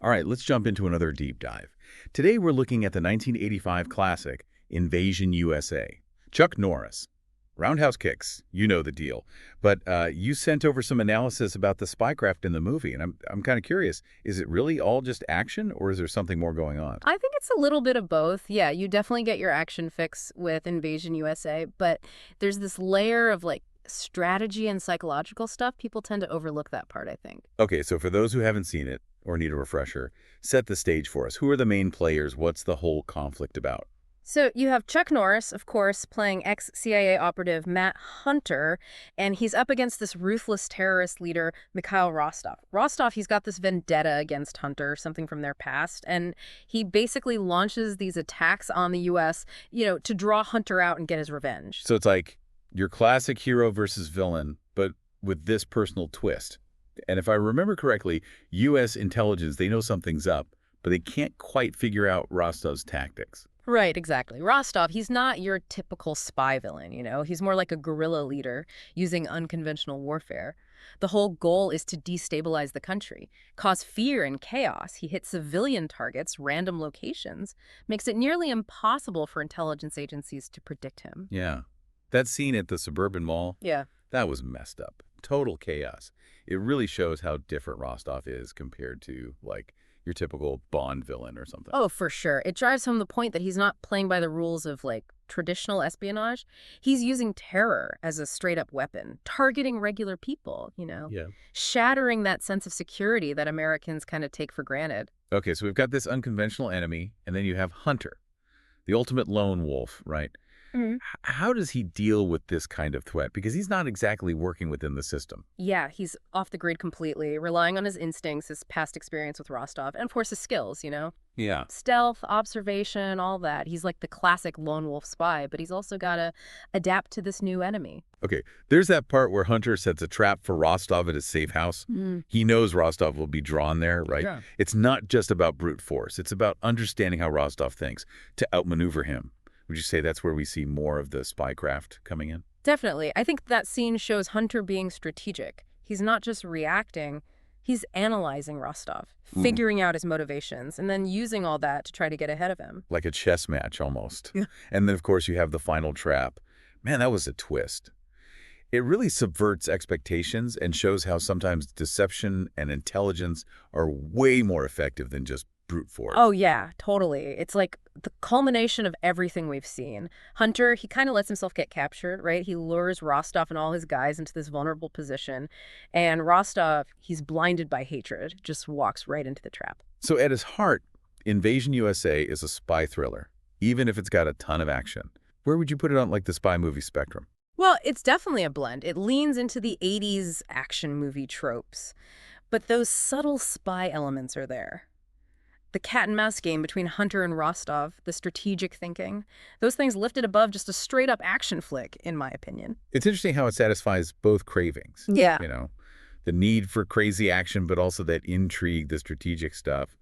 All right, let's jump into another deep dive. Today we're looking at the 1985 classic, Invasion USA. Chuck Norris. Roundhouse kicks, you know the deal. But you sent over some analysis about the spycraft in the movie, and I'm kind of curious, is it really all just action, or is there something more going on? I think it's a little bit of both. Yeah, you definitely get your action fix with Invasion USA, but there's this layer of strategy and psychological stuff. People tend to overlook that part, I think. Okay, so for those who haven't seen it, or need a refresher, set the stage for us. Who are the main players? What's the whole conflict about? So you have Chuck Norris, of course, playing ex-CIA operative Matt Hunter, and he's up against this ruthless terrorist leader, Mikhail Rostov. Rostov, he's got this vendetta against Hunter, something from their past, and he basically launches these attacks on the U.S., to draw Hunter out and get his revenge. So it's like your classic hero versus villain, but with this personal twist. And if I remember correctly, U.S. intelligence, they know something's up, but they can't quite figure out Rostov's tactics. Right, exactly. Rostov, he's not your typical spy villain. He's more like a guerrilla leader using unconventional warfare. The whole goal is to destabilize the country, cause fear and chaos. He hits civilian targets, random locations, makes it nearly impossible for intelligence agencies to predict him. Yeah. That scene at the suburban mall, Yeah. that was messed up. Total chaos. It really shows how different Rostov is compared to, like, your typical Bond villain or something. Oh, for sure. It drives home the point that he's not playing by the rules of traditional espionage. He's using terror as a straight up weapon, targeting regular people, Yeah. shattering that sense of security that Americans kind of take for granted. Okay, so we've got this unconventional enemy, and then you have Hunter, the ultimate lone wolf, right? How does he deal with this kind of threat? Because he's not exactly working within the system. Yeah, he's off the grid completely, relying on his instincts, his past experience with Rostov, and of course his skills. Yeah. Stealth, observation, all that. He's like the classic lone wolf spy, but he's also got to adapt to this new enemy. Okay, there's that part where Hunter sets a trap for Rostov at his safe house. He knows Rostov will be drawn there, right? Yeah. It's not just about brute force. It's about understanding how Rostov thinks to outmaneuver him. Would you say that's where we see more of the spycraft coming in? Definitely. I think that scene shows Hunter being strategic. He's not just reacting, he's analyzing Rostov, figuring out his motivations, and then using all that to try to get ahead of him. Like a chess match almost. Yeah. And then, of course, you have the final trap. Man, that was a twist. It really subverts expectations and shows how sometimes deception and intelligence are way more effective than just brute force. Oh, yeah, totally. It's like the culmination of everything we've seen. Hunter, he kind of lets himself get captured, right? He lures Rostov and all his guys into this vulnerable position. And Rostov, he's blinded by hatred, just walks right into the trap. So at its heart, Invasion USA is a spy thriller, even if it's got a ton of action. Where would you put it on like the spy movie spectrum? Well, it's definitely a blend. It leans into the 80s action movie tropes. But those subtle spy elements are there. The cat and mouse game between Hunter and Rostov, the strategic thinking, those things lifted above just a straight up action flick, in my opinion. It's interesting how it satisfies both cravings. Yeah. The need for crazy action, but also that intrigue, the strategic stuff.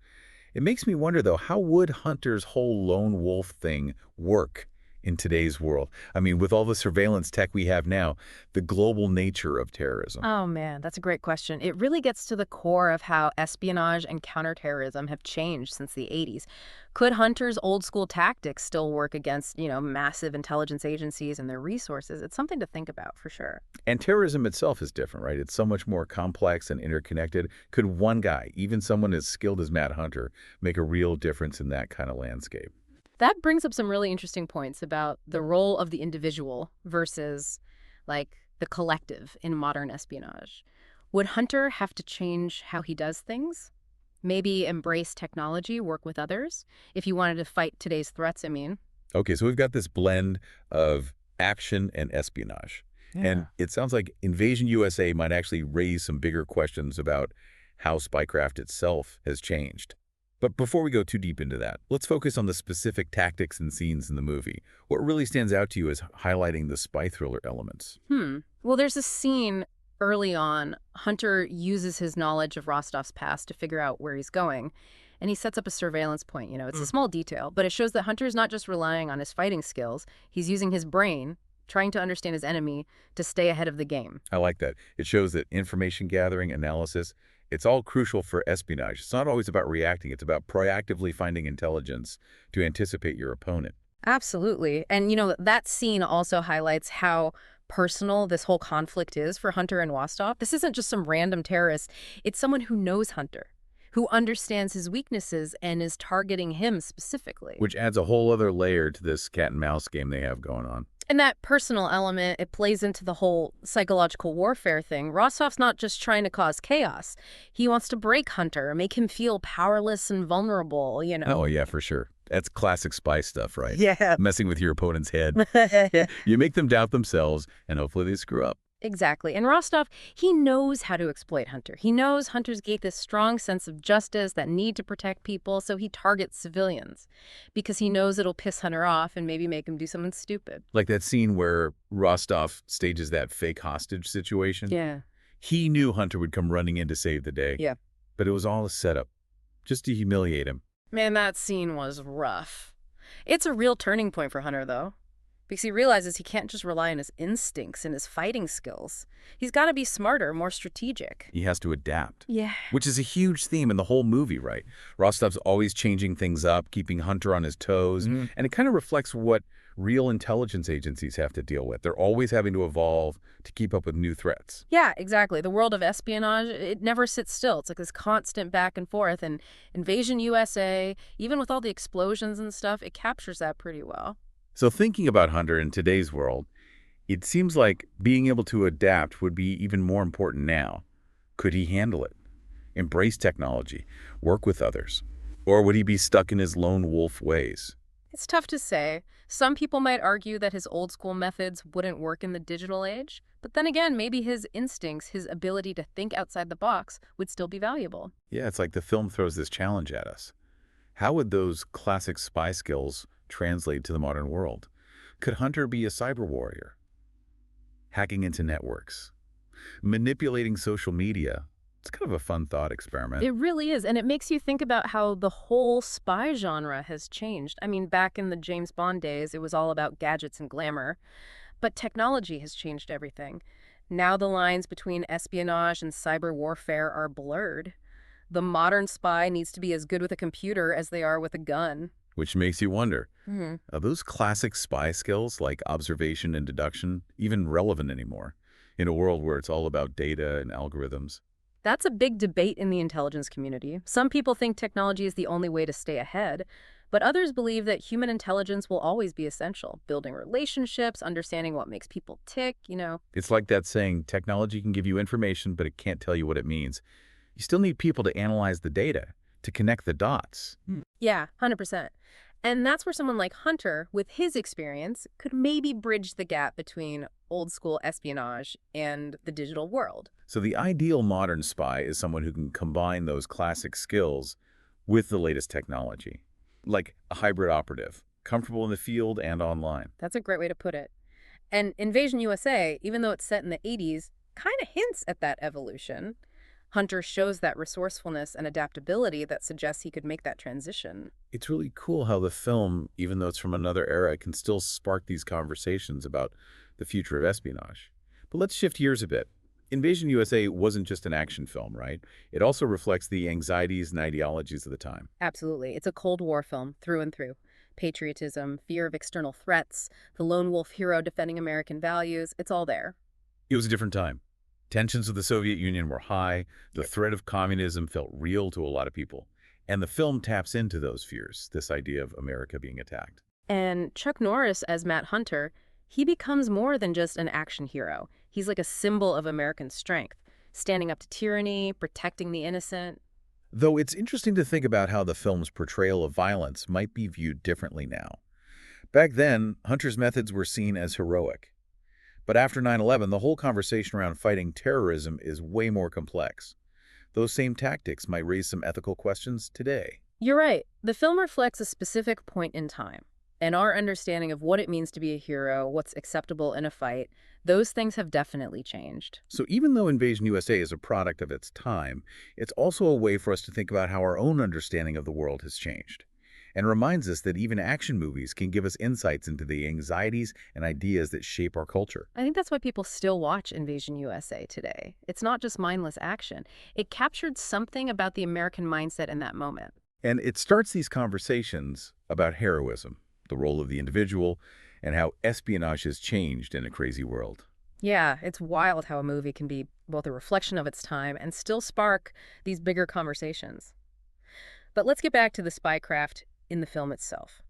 It makes me wonder, though, how would Hunter's whole lone wolf thing work in today's world? I mean, with all the surveillance tech we have now, the global nature of terrorism. Oh, man, that's a great question. It really gets to the core of how espionage and counterterrorism have changed since the 80s. Could Hunter's old school tactics still work against, massive intelligence agencies and their resources? It's something to think about for sure. And terrorism itself is different, right? It's so much more complex and interconnected. Could one guy, even someone as skilled as Matt Hunter, make a real difference in that kind of landscape? That brings up some really interesting points about the role of the individual versus, the collective in modern espionage. Would Hunter have to change how he does things? Maybe embrace technology, work with others, if he wanted to fight today's threats, I mean. Okay, so we've got this blend of action and espionage. And it sounds like Invasion USA might actually raise some bigger questions about how spycraft itself has changed. But before we go too deep into that, let's focus on the specific tactics and scenes in the movie. What really stands out to you as highlighting the spy thriller elements? Well, there's a scene early on. Hunter uses his knowledge of Rostov's past to figure out where he's going. And he sets up a surveillance point. It's a small detail, but it shows that Hunter's not just relying on his fighting skills. He's using his brain, trying to understand his enemy to stay ahead of the game. I like that. It shows that information gathering, analysis, It's all crucial for espionage. It's not always about reacting. It's about proactively finding intelligence to anticipate your opponent. Absolutely. And, that scene also highlights how personal this whole conflict is for Hunter and Wostov. This isn't just some random terrorist. It's someone who knows Hunter, who understands his weaknesses and is targeting him specifically. Which adds a whole other layer to this cat and mouse game they have going on. And that personal element, it plays into the whole psychological warfare thing. Rostov's not just trying to cause chaos. He wants to break Hunter, make him feel powerless and vulnerable. Oh, yeah, for sure. That's classic spy stuff, right? Yeah. Messing with your opponent's head. You make them doubt themselves, and hopefully they screw up. Exactly. And Rostov, he knows how to exploit Hunter. He knows Hunter's gained this strong sense of justice, that need to protect people, so he targets civilians because he knows it'll piss Hunter off and maybe make him do something stupid. Like that scene where Rostov stages that fake hostage situation. Yeah. He knew Hunter would come running in to save the day. Yeah. But it was all a setup, just to humiliate him. Man, that scene was rough. It's a real turning point for Hunter, though, because he realizes he can't just rely on his instincts and his fighting skills. He's got to be smarter, more strategic. He has to adapt. Yeah. Which is a huge theme in the whole movie, right? Rostov's always changing things up, keeping Hunter on his toes, and it kind of reflects what real intelligence agencies have to deal with. They're always having to evolve to keep up with new threats. Yeah, exactly. The world of espionage, it never sits still. It's like this constant back and forth. And Invasion USA, even with all the explosions and stuff, it captures that pretty well. So thinking about Hunter in today's world, it seems like being able to adapt would be even more important now. Could he handle it? Embrace technology? Work with others? Or would he be stuck in his lone wolf ways? It's tough to say. Some people might argue that his old school methods wouldn't work in the digital age. But then again, maybe his instincts, his ability to think outside the box would still be valuable. Yeah, it's like the film throws this challenge at us. How would those classic spy skills translate to the modern world? Could Hunter be a cyber warrior? Hacking into networks? Manipulating social media? It's kind of a fun thought experiment. It really is. And it makes you think about how the whole spy genre has changed. I mean, back in the James Bond days, it was all about gadgets and glamour. But technology has changed everything. Now the lines between espionage and cyber warfare are blurred. The modern spy needs to be as good with a computer as they are with a gun. Which makes you wonder, are those classic spy skills like observation and deduction even relevant anymore in a world where it's all about data and algorithms? That's a big debate in the intelligence community. Some people think technology is the only way to stay ahead, but others believe that human intelligence will always be essential. Building relationships, understanding what makes people tick. It's like that saying, technology can give you information, but it can't tell you what it means. You still need people to analyze the data, to connect the dots. Yeah, 100%. And that's where someone like Hunter, with his experience, could maybe bridge the gap between old school espionage and the digital world. So the ideal modern spy is someone who can combine those classic skills with the latest technology, like a hybrid operative, comfortable in the field and online. That's a great way to put it. And Invasion USA, even though it's set in the 80s, kind of hints at that evolution. Hunter shows that resourcefulness and adaptability that suggests he could make that transition. It's really cool how the film, even though it's from another era, can still spark these conversations about the future of espionage. But let's shift gears a bit. Invasion USA wasn't just an action film, right? It also reflects the anxieties and ideologies of the time. Absolutely. It's a Cold War film through and through. Patriotism, fear of external threats, the lone wolf hero defending American values, it's all there. It was a different time. Tensions with the Soviet Union were high. The threat of communism felt real to a lot of people. And the film taps into those fears, this idea of America being attacked. And Chuck Norris as Matt Hunter, he becomes more than just an action hero. He's like a symbol of American strength, standing up to tyranny, protecting the innocent. Though it's interesting to think about how the film's portrayal of violence might be viewed differently now. Back then, Hunter's methods were seen as heroic. But after 9/11, the whole conversation around fighting terrorism is way more complex. Those same tactics might raise some ethical questions today. You're right. The film reflects a specific point in time. And our understanding of what it means to be a hero, what's acceptable in a fight, those things have definitely changed. So even though Invasion USA is a product of its time, it's also a way for us to think about how our own understanding of the world has changed. and reminds us that even action movies can give us insights into the anxieties and ideas that shape our culture. I think that's why people still watch Invasion USA today. It's not just mindless action. It captured something about the American mindset in that moment. And it starts these conversations about heroism, the role of the individual, and how espionage has changed in a crazy world. Yeah, it's wild how a movie can be both a reflection of its time and still spark these bigger conversations. But let's get back to the spycraft in the film itself.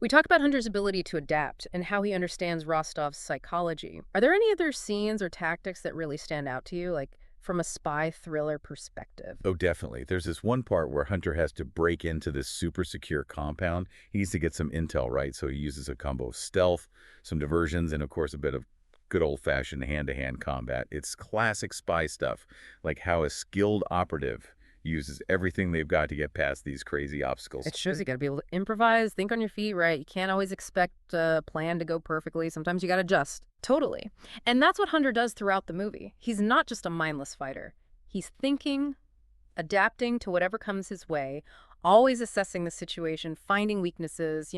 We talk about Hunter's ability to adapt and how he understands Rostov's psychology. Are there any other scenes or tactics that really stand out to you, like from a spy thriller perspective? Oh, definitely. There's this one part where Hunter has to break into this super secure compound. He needs to get some intel, right? So he uses a combo of stealth, some diversions, and of course a bit of good old-fashioned hand-to-hand combat. It's classic spy stuff, like how a skilled operative uses everything they've got to get past these crazy obstacles. It shows you got to be able to improvise, think on your feet, right? You can't always expect a plan to go perfectly. Sometimes you got to adjust. Totally. And that's what Hunter does throughout the movie. He's not just a mindless fighter. He's thinking, adapting to whatever comes his way, always assessing the situation, finding weaknesses,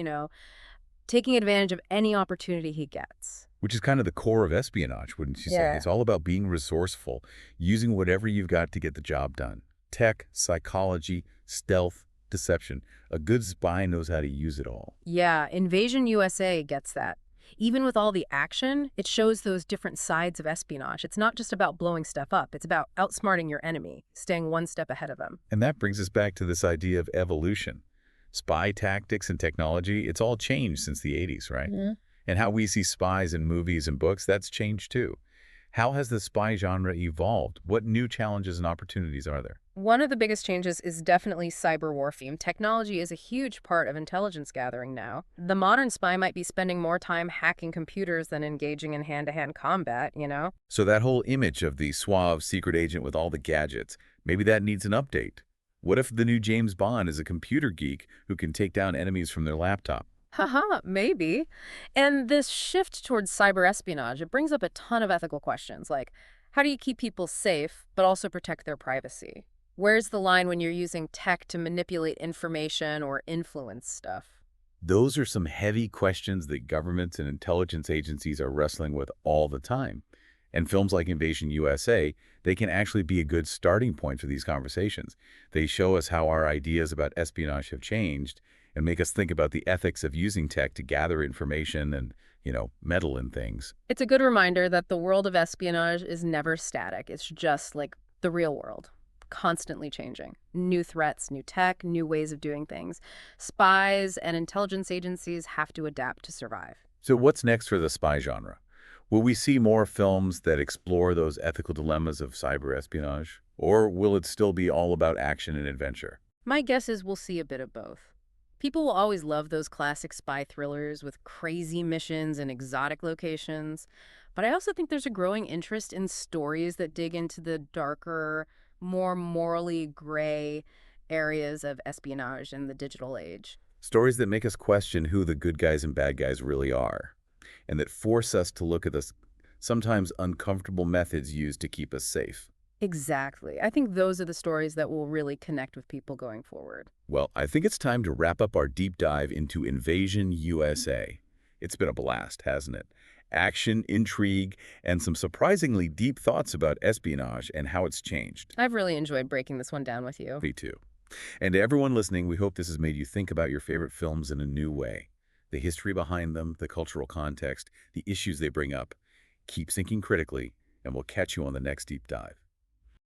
taking advantage of any opportunity he gets. Which is kind of the core of espionage, wouldn't you say? Yeah. It's all about being resourceful, using whatever you've got to get the job done. Tech, psychology, stealth, deception. A good spy knows how to use it all. Yeah, Invasion USA gets that. Even with all the action, it shows those different sides of espionage. It's not just about blowing stuff up. It's about outsmarting your enemy, staying one step ahead of them. And that brings us back to this idea of evolution. Spy tactics and technology, it's all changed since the 80s, right? And how we see spies in movies and books, that's changed too. How has the spy genre evolved? What new challenges and opportunities are there? One of the biggest changes is definitely cyber warfare. Technology is a huge part of intelligence gathering now. The modern spy might be spending more time hacking computers than engaging in hand-to-hand combat. So that whole image of the suave secret agent with all the gadgets, maybe that needs an update. What if the new James Bond is a computer geek who can take down enemies from their laptop? Haha, maybe. And this shift towards cyber espionage, it brings up a ton of ethical questions, like how do you keep people safe but also protect their privacy? Where's the line when you're using tech to manipulate information or influence stuff? Those are some heavy questions that governments and intelligence agencies are wrestling with all the time. And films like Invasion USA, they can actually be a good starting point for these conversations. They show us how our ideas about espionage have changed and make us think about the ethics of using tech to gather information and, meddle in things. It's a good reminder that the world of espionage is never static. It's just like the real world, constantly changing. New threats, new tech, new ways of doing things. Spies and intelligence agencies have to adapt to survive. So what's next for the spy genre? Will we see more films that explore those ethical dilemmas of cyber espionage? Or will it still be all about action and adventure? My guess is we'll see a bit of both. People will always love those classic spy thrillers with crazy missions and exotic locations. But I also think there's a growing interest in stories that dig into the darker, more morally gray areas of espionage in the digital age. Stories that make us question who the good guys and bad guys really are, and that force us to look at the sometimes uncomfortable methods used to keep us safe. Exactly. I think those are the stories that will really connect with people going forward. Well, I think it's time to wrap up our deep dive into Invasion USA. It's been a blast, hasn't it? Action, intrigue, and some surprisingly deep thoughts about espionage and how it's changed. I've really enjoyed breaking this one down with you. Me too. And to everyone listening, we hope this has made you think about your favorite films in a new way. The history behind them, the cultural context, the issues they bring up. Keep thinking critically, and we'll catch you on the next deep dive.